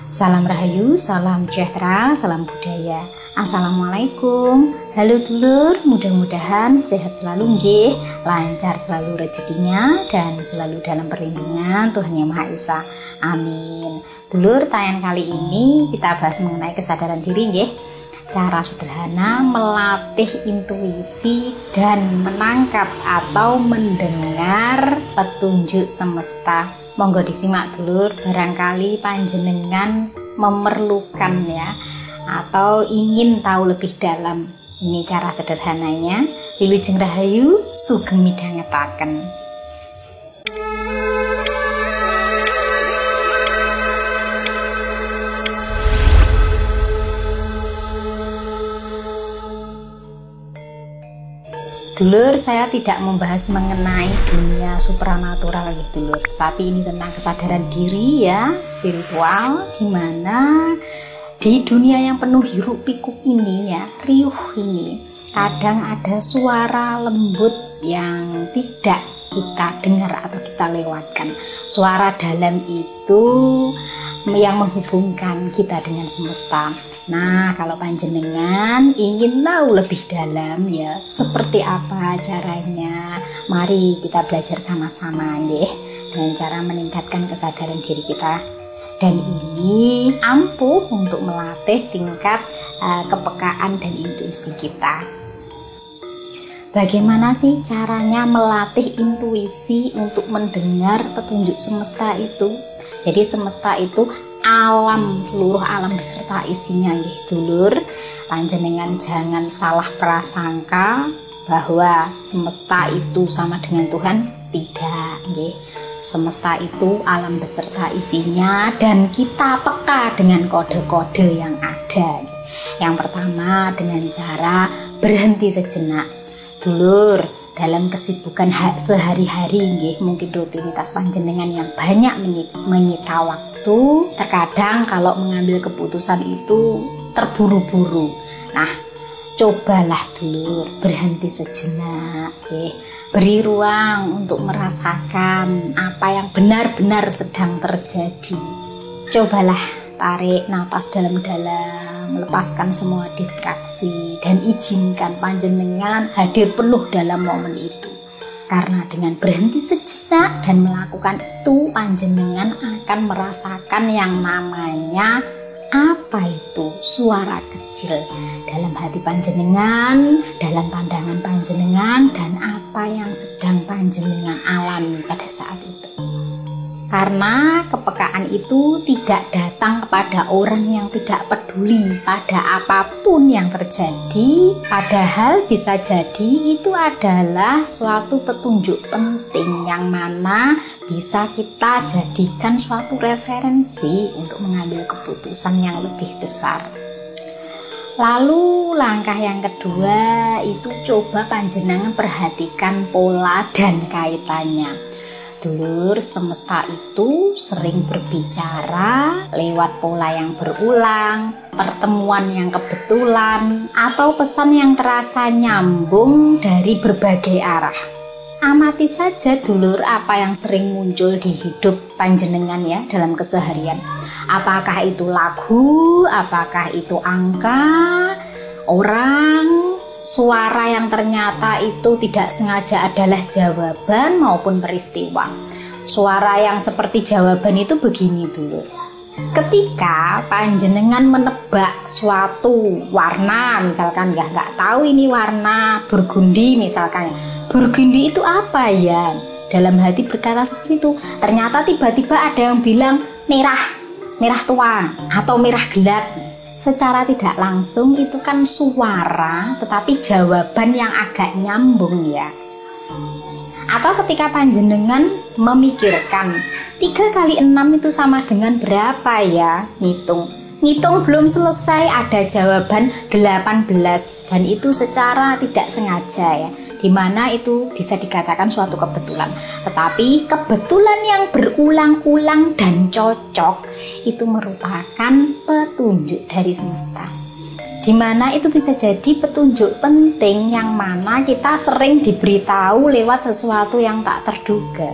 Salam Rahayu, salam sejahtera, salam budaya. Assalamualaikum. Halo dulur, mudah-mudahan sehat selalu nggih, lancar selalu rezekinya dan selalu dalam perlindungan Tuhan Yang Maha Esa. Amin. Dulur, tayangan kali ini kita bahas mengenai kesadaran diri nggih. Cara sederhana melatih intuisi dan menangkap atau mendengar petunjuk semesta. Monggo disimak dulur, barangkali panjenengan memerlukan ya, atau ingin tahu lebih dalam. Ini cara sederhananya. Wilujeng Rahayu, sugeng midhangetaken. Dulur, saya tidak membahas mengenai dunia supranatural gitu dulur, tapi ini tentang kesadaran diri ya, spiritual, dimana di dunia yang penuh hiruk pikuk ini ya, riuh ini, kadang ada suara lembut yang tidak kita dengar atau kita lewatkan. Suara dalam itu yang menghubungkan kita dengan semesta. Nah, kalau panjenengan ingin tahu lebih dalam ya, seperti apa caranya, mari kita belajar sama-sama nggih, dengan cara meningkatkan kesadaran diri kita. Dan ini ampuh untuk melatih tingkat kepekaan dan intuisi kita. Bagaimana sih caranya melatih intuisi untuk mendengar petunjuk semesta itu? Jadi semesta itu alam, seluruh alam beserta isinya nggih dulur. Panjenengan jangan salah prasangka bahwa semesta itu sama dengan Tuhan, tidak nggih. Semesta itu alam beserta isinya dan kita peka dengan kode-kode yang ada. Yang pertama dengan cara berhenti sejenak. Dulur, dalam kesibukan sehari-hari nggih, mungkin rutinitas panjenengan yang banyak menyita waktu, terkadang kalau mengambil keputusan itu terburu-buru. Nah, cobalah dulur berhenti sejenak nggih. Beri ruang untuk merasakan apa yang benar-benar sedang terjadi. Cobalah tarik napas dalam-dalam, melepaskan semua distraksi, dan izinkan panjenengan hadir penuh dalam momen itu. Karena dengan berhenti sejenak dan melakukan itu, panjenengan akan merasakan yang namanya apa itu suara kecil dalam hati panjenengan, dalam pandangan panjenengan, dan apa yang sedang panjenengan alami pada saat itu. Karena kepekaan itu tidak datang kepada orang yang tidak peduli pada apapun yang terjadi, padahal bisa jadi itu adalah suatu petunjuk penting yang mana bisa kita jadikan suatu referensi untuk mengambil keputusan yang lebih besar. Lalu langkah yang kedua itu coba panjenengan perhatikan pola dan kaitannya. Dulur, semesta itu sering berbicara lewat pola yang berulang, pertemuan yang kebetulan, atau pesan yang terasa nyambung dari berbagai arah. Amati saja dulur apa yang sering muncul di hidup panjenengan ya dalam keseharian. Apakah itu lagu, apakah itu angka, orang, suara yang ternyata itu tidak sengaja adalah jawaban maupun peristiwa. Suara yang seperti jawaban itu begini dulu. Ketika panjenengan menebak suatu warna, misalkan nggak tahu ini warna burgundi misalkan. Burgundi itu apa ya? Dalam hati berkata seperti itu. Ternyata tiba-tiba ada yang bilang merah tua atau merah gelap. Secara tidak langsung itu kan suara, tetapi jawaban yang agak nyambung ya. Atau ketika panjenengan memikirkan 3 kali 6 itu sama dengan berapa ya, ngitung belum selesai ada jawaban 18, dan itu secara tidak sengaja ya, dimana itu bisa dikatakan suatu kebetulan. Tetapi kebetulan yang berulang-ulang dan cocok itu merupakan petunjuk dari semesta, dimana itu bisa jadi petunjuk penting yang mana kita sering diberitahu lewat sesuatu yang tak terduga.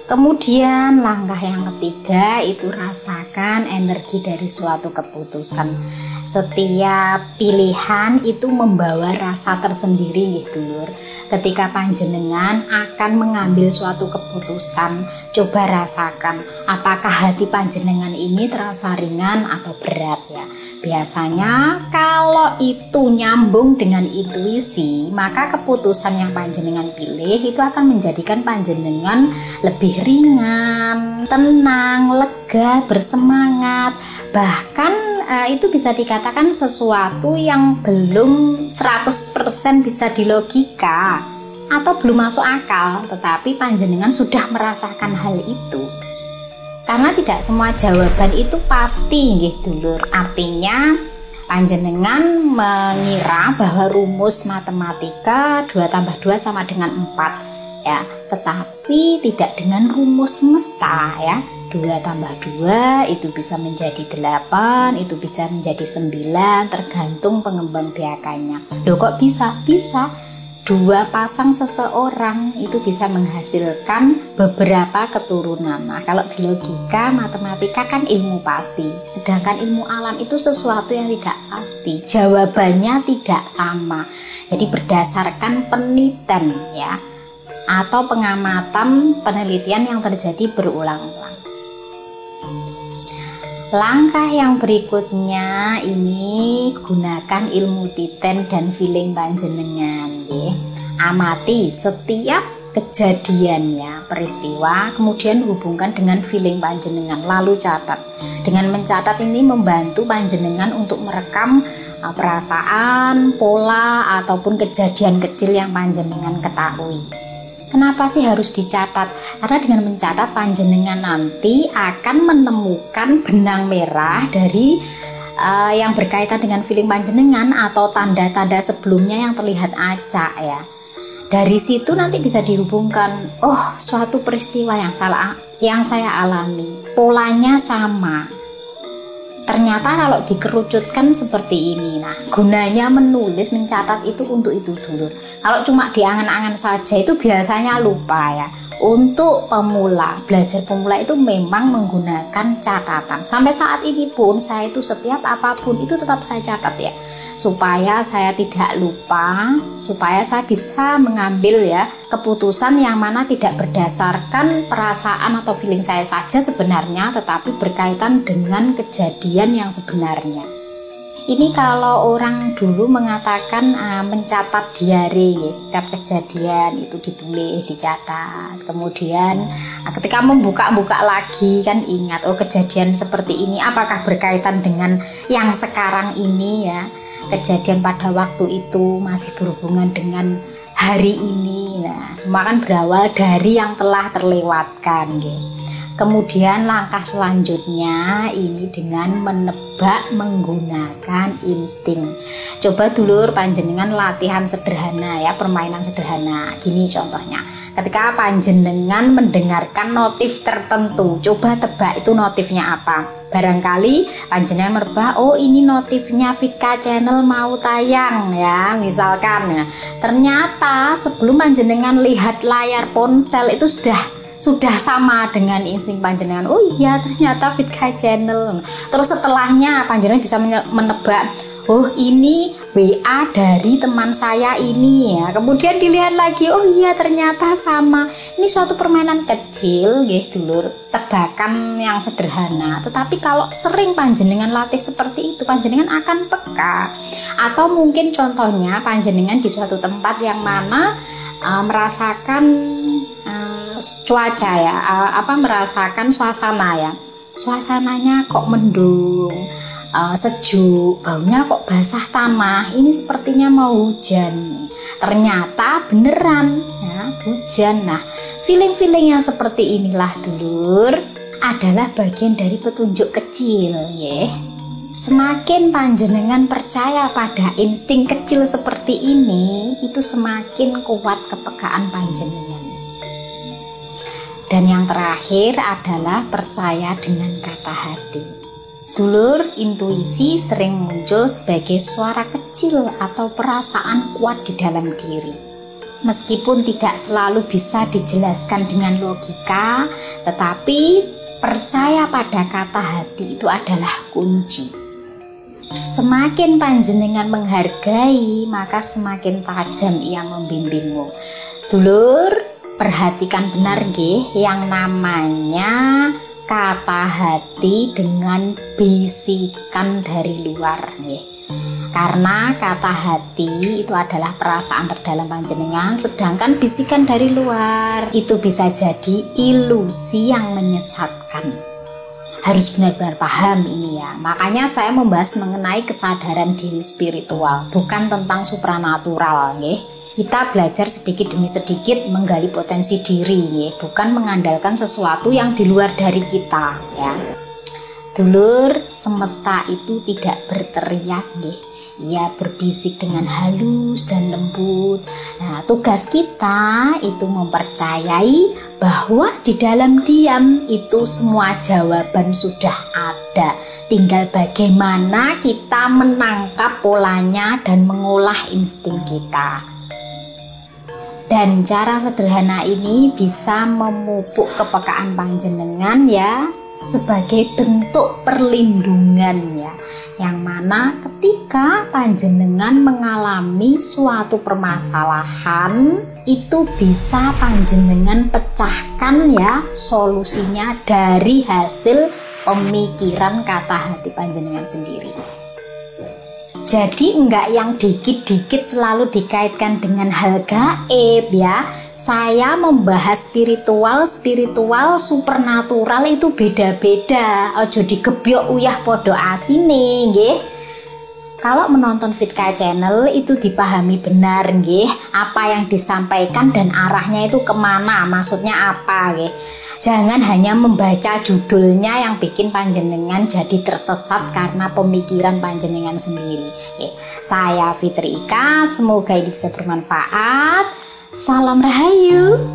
Kemudian langkah yang ketiga itu rasakan energi dari suatu keputusan. Setiap pilihan itu membawa rasa tersendiri nggih dulur. Ketika panjenengan akan mengambil suatu keputusan, coba rasakan apakah hati panjenengan ini terasa ringan atau berat ya. Biasanya kalau itu nyambung dengan intuisi, maka keputusan yang panjenengan pilih itu akan menjadikan panjenengan lebih ringan, tenang, lega, bersemangat. Bahkan itu bisa dikatakan sesuatu yang belum 100% bisa dilogika atau belum masuk akal, tetapi panjenengan sudah merasakan hal itu. Karena tidak semua jawaban itu pasti nggih dulur. Artinya panjenengan mengira bahwa rumus matematika 2 tambah 2 sama dengan 4 ya, tetapi tidak dengan rumus semesta ya. 2 tambah 2 itu bisa menjadi 8, itu bisa menjadi 9, tergantung pengembang biakannya. Loh kok bisa? Bisa. 2 pasang seseorang itu bisa menghasilkan beberapa keturunan. Nah, kalau di logika matematika kan ilmu pasti, sedangkan ilmu alam itu sesuatu yang tidak pasti. Jawabannya tidak sama. Jadi berdasarkan penelitian ya, atau pengamatan penelitian yang terjadi berulang-ulang. Langkah yang berikutnya ini gunakan ilmu titen dan feeling panjenengan ya. Amati setiap kejadiannya, peristiwa, kemudian hubungkan dengan feeling panjenengan, lalu catat. Dengan mencatat ini membantu panjenengan untuk merekam perasaan, pola ataupun kejadian kecil yang panjenengan ketahui. Kenapa sih harus dicatat? Karena dengan mencatat panjenengan nanti akan menemukan benang merah dari yang berkaitan dengan feeling panjenengan atau tanda-tanda sebelumnya yang terlihat acak ya. Dari situ nanti bisa dihubungkan, oh suatu peristiwa yang saya alami, polanya sama. Ternyata kalau dikerucutkan seperti ini. Nah, gunanya menulis, mencatat itu untuk itu dulu. Kalau cuma diangan-angan saja itu biasanya lupa ya. Untuk pemula, belajar pemula itu memang menggunakan catatan. Sampai saat ini pun saya itu setiap apapun itu tetap saya catat ya. Supaya saya tidak lupa, supaya saya bisa mengambil ya keputusan yang mana tidak berdasarkan perasaan atau feeling saya saja sebenarnya, tetapi berkaitan dengan kejadian yang sebenarnya. Ini kalau orang dulu mengatakan mencatat diary ya, setiap kejadian itu ditulis, dicatat. Kemudian ketika membuka-buka lagi kan ingat, oh kejadian seperti ini apakah berkaitan dengan yang sekarang ini ya. Kejadian pada waktu itu masih berhubungan dengan hari ini. Nah, semua kan berawal dari yang telah terlewatkan gitu. Kemudian langkah selanjutnya ini dengan menebak menggunakan insting. Coba dulur panjenengan latihan sederhana ya, permainan sederhana. Gini contohnya, ketika panjenengan mendengarkan notif tertentu, coba tebak itu notifnya apa. Barangkali panjenengan merebak, oh ini notifnya Vika Channel mau tayang ya, misalkan ya. Ternyata sebelum panjenengan lihat layar ponsel itu sudah sama dengan insting panjenengan. Oh iya ternyata Vika Channel. Terus setelahnya panjenengan bisa menebak, oh ini WA dari teman saya ini ya. Kemudian dilihat lagi, oh iya ternyata sama. Ini suatu permainan kecil nggih dulur, tebakan yang sederhana. Tetapi kalau sering panjenengan latih seperti itu, panjenengan akan peka. Atau mungkin contohnya panjenengan di suatu tempat yang mana merasakan cuaca ya, merasakan suasana ya. Suasananya kok mendung, sejuk, baunya kok basah tanah, ini sepertinya mau hujan. Ternyata beneran ya, hujan. Nah, feeling-feeling yang seperti inilah dulur adalah bagian dari petunjuk kecil ya. Semakin panjenengan percaya pada insting kecil seperti ini, itu semakin kuat kepekaan panjenengan. Dan yang terakhir adalah percaya dengan kata hati. Dulur, intuisi sering muncul sebagai suara kecil atau perasaan kuat di dalam diri. Meskipun tidak selalu bisa dijelaskan dengan logika, tetapi percaya pada kata hati itu adalah kunci. Semakin panjenengan menghargai, maka semakin tajam ia membimbingmu. Dulur, perhatikan benar nggih, yang namanya kata hati dengan bisikan dari luar nggih. Karena kata hati itu adalah perasaan terdalam panjenengan, sedangkan bisikan dari luar itu bisa jadi ilusi yang menyesatkan. Harus benar-benar paham ini ya. Makanya saya membahas mengenai kesadaran diri spiritual, bukan tentang supranatural nggih. Kita belajar sedikit demi sedikit menggali potensi diri, ya, bukan mengandalkan sesuatu yang di luar dari kita, ya. Dulur, semesta itu tidak berteriak, ya. Ia berbisik dengan halus dan lembut. Nah, tugas kita itu mempercayai bahwa di dalam diam itu semua jawaban sudah ada. Tinggal bagaimana kita menangkap polanya dan mengolah insting kita. Dan cara sederhana ini bisa memupuk kepekaan panjenengan ya, sebagai bentuk perlindungan ya, yang mana ketika panjenengan mengalami suatu permasalahan itu bisa panjenengan pecahkan ya solusinya dari hasil pemikiran kata hati panjenengan sendiri. Jadi enggak yang dikit-dikit selalu dikaitkan dengan hal gaib ya. Saya membahas spiritual, supernatural itu beda-beda. Ojo digebyok uyah podo asine nggih. Kalau menonton Vitka Channel itu dipahami benar nggih, apa yang disampaikan dan arahnya itu kemana, maksudnya apa nggih. Jangan hanya membaca judulnya yang bikin panjenengan jadi tersesat karena pemikiran panjenengan sendiri. Saya Fitri Ika, semoga ini bisa bermanfaat. Salam Rahayu.